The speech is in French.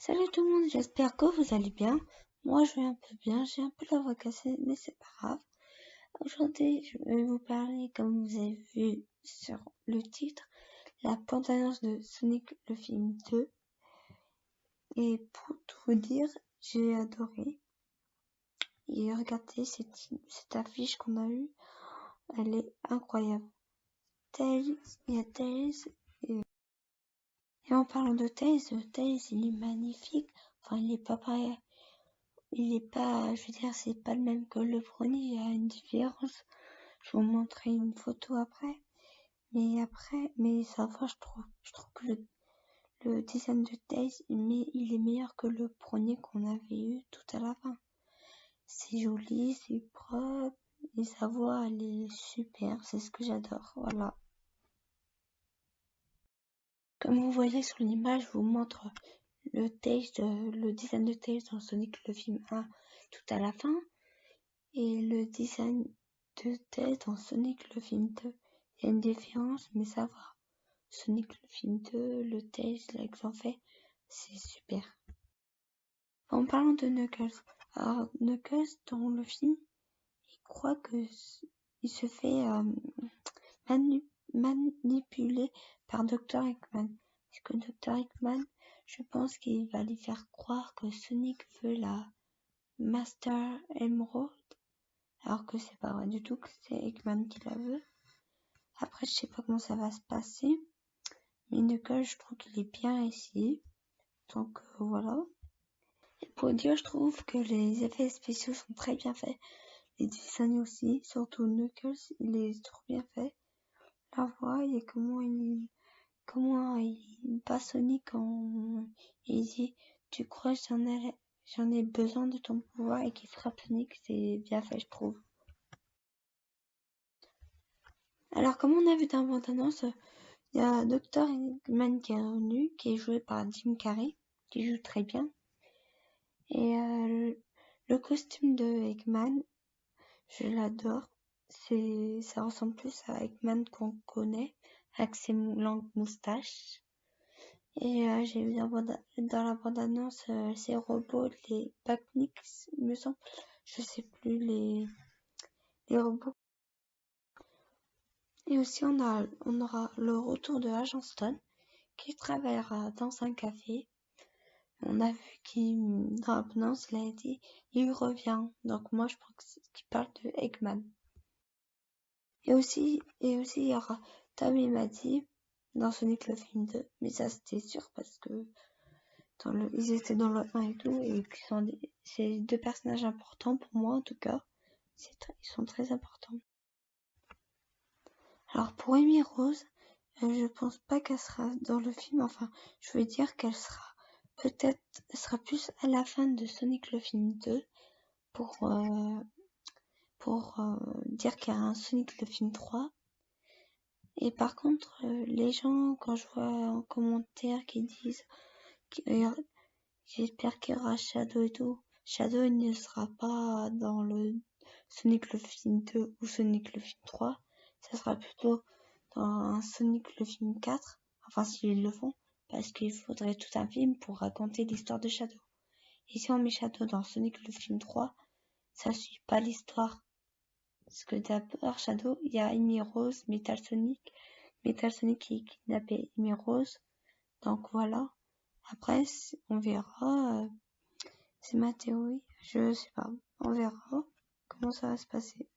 Salut tout le monde, j'espère que vous allez bien. Moi, je vais un peu bien, j'ai un peu la voix cassée, mais c'est pas grave. Aujourd'hui, je vais vous parler, comme vous avez vu sur le titre, la bande-annonce de Sonic le film 2. Et pour tout vous dire, j'ai adoré. Et regardez cette affiche qu'on a eue, elle est incroyable. Tails, il y a Tails. Et en parlant de Tails, il est magnifique. Enfin, il est pas pareil. Il est pas, je veux dire, c'est pas le même que le premier, il y a une différence. Je vais vous montrer une photo après. Mais ça va, je trouve. Je trouve que le design de Tails, il est meilleur que le premier qu'on avait eu tout à la fin. C'est joli, c'est propre, et sa voix, elle est super, c'est ce que j'adore, voilà. Comme vous voyez sur l'image, je vous montre le design de Tails dans Sonic le film 1 tout à la fin. Et le design de Tails dans Sonic le film 2. Il y a une différence, mais ça va. Sonic le film 2, le Tails là qu'ils ont fait, c'est super. En parlant de Knuckles, alors Knuckles dans le film, il croit que il se fait manipuler par Dr. Eggman. Parce que Dr. Eggman, je pense qu'il va lui faire croire que Sonic veut la Master Emerald. Alors que c'est pas vrai du tout, que c'est Eggman qui la veut. Après, je sais pas comment ça va se passer. Mais Knuckles, je trouve qu'il est bien ici. Donc voilà. Et pour dire, je trouve que les effets spéciaux sont très bien faits. Les dessins aussi, surtout Knuckles, il est trop bien fait. La voix et comment il passe Sonic quand il dit tu crois que j'en ai besoin de ton pouvoir et qu'il frappe Sonic, c'est bien fait, je trouve. Alors, comme on a vu dans la bande-annonce, il y a Dr. Eggman qui est revenu, qui est joué par Jim Carrey, qui joue très bien. Et le costume de Eggman, je l'adore. Ça ressemble plus à Eggman qu'on connaît, avec ses longues moustaches. Et j'ai vu dans la bande-annonce ces robots, les Packniks, il me semble. Je sais plus les robots. Et aussi on aura le retour de Agent Stone qui travaillera dans un café. On a vu dans la bande-annonce, il a dit il revient. Donc moi je pense qu'il parle de Eggman. Et aussi il y aura Tom et Maddie dans Sonic le film 2. Mais ça c'était sûr parce que ils étaient dans le 1 et tout, et c'est deux personnages importants pour moi en tout cas. Ils sont très importants. Alors pour Amy Rose, je pense pas qu'elle sera dans le film. Enfin, je veux dire qu'elle sera plus à la fin de Sonic le film 2 pour dire qu'il y a un Sonic le film 3. Et par contre, les gens, quand je vois en commentaire qui disent j'espère qu'il y aura Shadow et tout, Shadow il ne sera pas dans le Sonic le film 2 ou Sonic le film 3. Ça sera plutôt dans un Sonic le film 4. Enfin, s'ils le font, parce qu'il faudrait tout un film pour raconter l'histoire de Shadow. Et si on met Shadow dans Sonic le film 3, ça suit pas l'histoire. Parce que d'abord, Shadow, il y a Amy Rose, Metal Sonic qui est kidnappé Amy Rose. Donc voilà. Après, on verra. C'est ma théorie. Je sais pas. On verra comment ça va se passer.